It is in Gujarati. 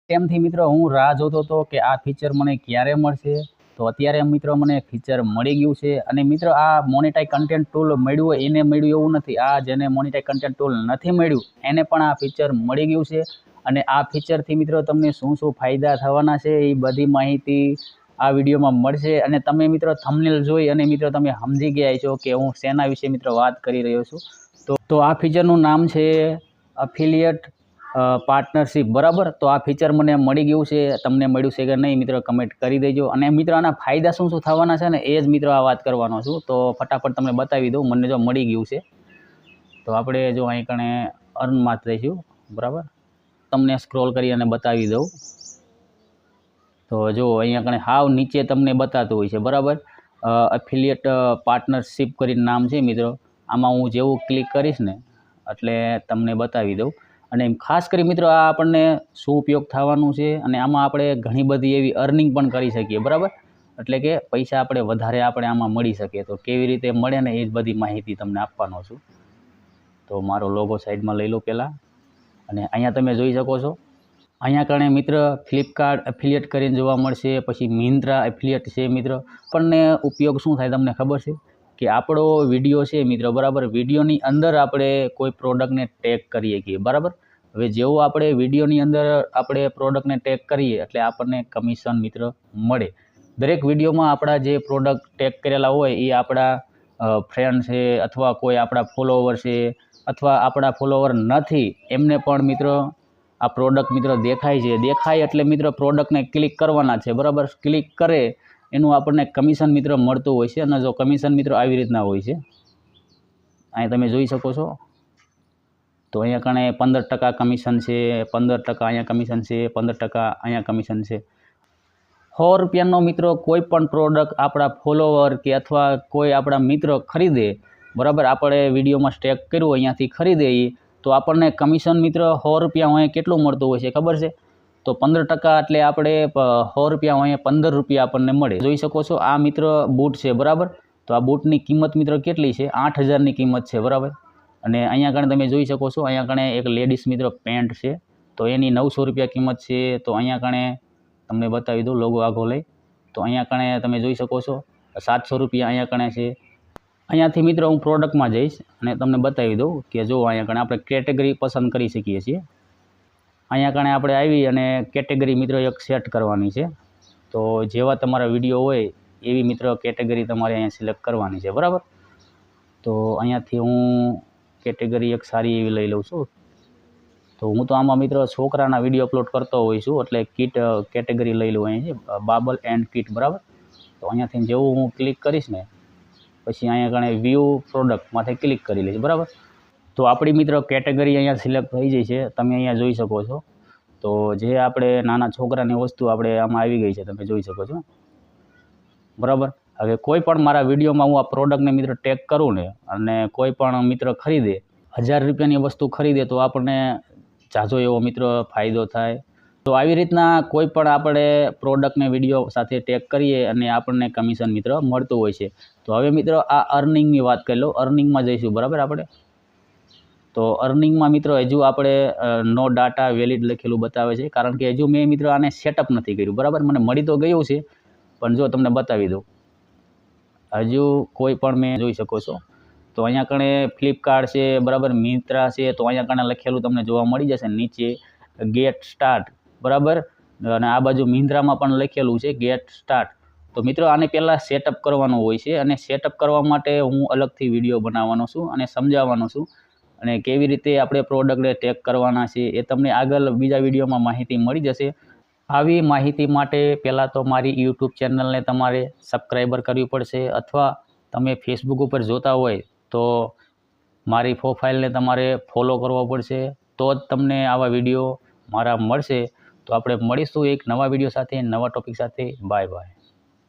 ટાઈમથી મિત્રો હું રાહ જોતો હતો કે આ ફીચર મને ક્યારે મળશે. તો અત્યારે મિત્રો મને ફીચર મળી ગયું છે. અને મિત્રો આ મોનેટાઇઝ કન્ટેન્ટ ટૂલ મળ્યું હોય એને મળ્યું એવું નથી. આ જેને મોનેટાઇઝ કન્ટેન્ટ ટૂલ નથી મળ્યું એને પણ આ ફીચર મળી ગયું છે. અને આ ફીચરથી મિત્રો તમને શું શું ફાયદા થવાના છે એ બધી માહિતી આ વિડીયોમાં મળશે. અને તમે મિત્રો થંબનેલ જોઈ અને મિત્રો તમે સમજી ગયા છો કે હું શેના વિશે મિત્રો વાત કરી રહ્યો છું. તો આ ફીચરનું નામ છે અફિલિયેટ પાર્ટનરશિપ, બરાબર. તો આ ફીચર મને મળી ગયું છે. તમને મળ્યું છે કે નહીં મિત્રો કમેન્ટ કરી દેજો. અને મિત્રો આના ફાયદા શું શું થવાના છે ને એ જ મિત્રો આ વાત કરવાનો છું. તો ફટાફટ તમને બતાવી દઉં. મને જો મળી ગયું છે તો આપણે જો અહીં કણે અર્નમાં જઈશું, બરાબર. તમને સ્ક્રોલ કરી અને બતાવી દઉં. તો જો અહીંયા કણે હાવ નીચે તમને બતાતું હોય છે, બરાબર. અફિલિયેટ પાર્ટનરશિપ કરીને નામ છે મિત્રો. આમાં હું જેવું ક્લિક કરીશ ને એટલે તમને બતાવી દઉં. અને ખાસ કરી મિત્રો આ આપણને શું ઉપયોગ થવાનું છે અને આમાં આપણે ઘણી બધી એવી અર્નિંગ પણ કરી શકીએ, બરાબર. એટલે કે પૈસા આપણે વધારે આમાં મળી શકે. તો કેવી રીતે મળે ને એ જ બધી માહિતી તમને આપવાનો છું. તો મારો લોગો સાઈડમાં લઈ લો પહેલાં. અને અહીંયા તમે જોઈ શકો છો, અહીંયા કણે મિત્ર ફ્લિપકાર્ટ એફિલિયેટ કરીને જોવા મળશે. પછી મિન્ત્રા એફિલિયેટ છે મિત્ર. આપણને ઉપયોગ શું થાય તમને ખબર છે કે આપણો વિડીયો છે મિત્રો, બરાબર. વિડીયોની અંદર આપણે કોઈ પ્રોડક્ટને ટેગ કરીએ છીએ, બરાબર. હવે જેવું આપણે વિડીયોની અંદર આપણે પ્રોડક્ટને ટેગ કરીએ એટલે આપણને કમિશન મિત્ર મળે. દરેક વિડીયોમાં આપણા જે પ્રોડક્ટ ટેગ કરેલા હોય એ આપણા ફ્રેન્ડ છે અથવા કોઈ આપણા ફોલોવર છે અથવા આપણા ફોલોવર નથી એમને પણ મિત્રો આ પ્રોડક્ટ મિત્રો દેખાય છે. દેખાય એટલે મિત્રો પ્રોડક્ટને ક્લિક કરવાના છે, બરાબર. ક્લિક કરે એનું આપણને કમિશન મિત્રો મળતું હોય છે. અને જો કમિશન મિત્રો આવી રીતના હોય છે, અહીં તમે જોઈ શકો છો. તો અહીંયા કણે 15% કમિશન છે, 15% અહીંયા કમિશન છે, 15% અહીંયા કમિશન છે. 100 રૂપિયાનો મિત્રો કોઈ પણ પ્રોડક્ટ આપણા ફોલોવર કે અથવા કોઈ આપણા મિત્ર ખરીદે, બરાબર. આપણે વિડીયોમાં સ્ટેક કર્યું અહીંયાથી ખરીદે તો આપણને કમિશન મિત્ર 100 રૂપિયા અહીંયા કેટલું મળતું હોય છે ખબર છે? તો 15% એટલે આપણે 100 રૂપિયા અહીંયા 15 રૂપિયા આપણને મળે. જોઈ શકો છો આ મિત્ર બૂટ છે, બરાબર. તો આ બૂટની કિંમત મિત્રો કેટલી છે? 8000ની કિંમત છે, બરાબર. અને અહીંયા કણે તમે જોઈ શકો છો, અહીંયા કણે એક લેડીઝ મિત્રો પેન્ટ છે તો એની 900 રૂપિયા કિંમત છે. તો અહીંયા કણે તમને બતાવી દઉં લોગો આગો લઈ. તો અહીંયા કણે તમે જોઈ શકો છો 700 રૂપિયા અહીંયા કણે છે. અહીંયાથી મિત્રો હું પ્રોડક્ટમાં જઈશ અને તમને બતાવી દઉં કે જો અહીંયા કણે આપણે કેટેગરી પસંદ કરી શકીએ છીએ. અહીંયા કણે આપણે આવી અને કેટેગરી મિત્રો એક સેટ કરવાની છે. તો જેવા તમારા વિડીયો હોય એવી મિત્રો કેટેગરી તમારે અહીંયા સિલેક્ટ કરવાની છે, બરાબર. તો અહીંયાથી હું કેટેગરી એક સારી એવી લઈ લઉં છું. તો હું તો આમાં મિત્રો છોકરાના વિડીયો અપલોડ કરતો હોઉં છું એટલે કિટ કેટેગરી લઈ લઉં. અહીં છે બાબલ એન્ડ કિટ, બરાબર. તો અહીંયાથી જેવું હું ક્લિક કરીશ ને પછી અહીંયા કણે વ્યૂ પ્રોડક્ટ માથે ક્લિક કરી લઈશ, બરાબર. તો આપણી મિત્રો કેટેગરી અહીંયા સિલેક્ટ થઈ જાય છે, તમે અહીંયા જોઈ શકો છો. તો જે આપણે નાના છોકરાની વસ્તુ આપણે આમાં આવી ગઈ છે, તમે જોઈ શકો છો, બરાબર. હવે કોઈ પણ મારા વિડીયોમાં હું આ પ્રોડક્ટને મિત્ર ટેગ કરું ને અને કોઈ પણ મિત્ર ખરીદે 1000 રૂપિયાની વસ્તુ ખરીદે તો આપણને ઝાઝો એવો મિત્રો ફાયદો થાય. તો આવી રીતના કોઈ પણ આપણે પ્રોડક્ટને વિડીયો સાથે ટેગ કરીએ અને આપણને કમિશન મિત્ર મળતું હોય છે. તો હવે મિત્રો આ અર્નિંગની વાત કરી લો. અર્નિંગમાં જઈશું, બરાબર. આપણે તો અર્નિંગમાં મિત્રો હજુ આપણે નો ડાટા વેલિડ લખેલું બતાવે છે કારણ કે હજુ મેં મિત્રો આને સેટઅપ નથી કર્યું, બરાબર. મને મળી તો ગયું છે પણ જો તમને બતાવી દઉં હજુ કોઈ પણ મેં જોઈ શકો છો. તો અહીંયા કણે ફ્લિપકાર્ટ છે, બરાબર. મિન્ત્રા છે તો અહીંયા કણે લખેલું તમને જોવા મળી જશે નીચે ગેટ સ્ટાર્ટ, બરાબર. અને આ બાજુ મિન્ત્રામાં પણ લખેલું છે ગેટ સ્ટાર્ટ. તો મિત્રો આને પહેલાં સેટઅપ કરવાનું હોય છે અને સેટઅપ કરવા માટે હું અલગથી વિડીયો બનાવવાનો છું અને સમજાવવાનો છું. અને કેવી રીતે આપણે પ્રોડક્ટને ટેગ કરવાના છે એ તમને આગળ બીજા વિડીયોમાં માહિતી મળી જશે. આવી માહિતી માટે પહેલાં તો મારી યુટ્યુબ ચેનલને તમારે સબસ્ક્રાઈબર કરવી પડશે અથવા તમે ફેસબુક ઉપર જોતા હોય તો મારી પ્રોફાઇલને તમારે ફોલો કરવો પડશે. તો જ તમને આવા વિડીયો મારા મળશે. તો આપણે મળીશું એક નવા વિડીયો સાથે, નવા ટૉપિક સાથે. Bye bye.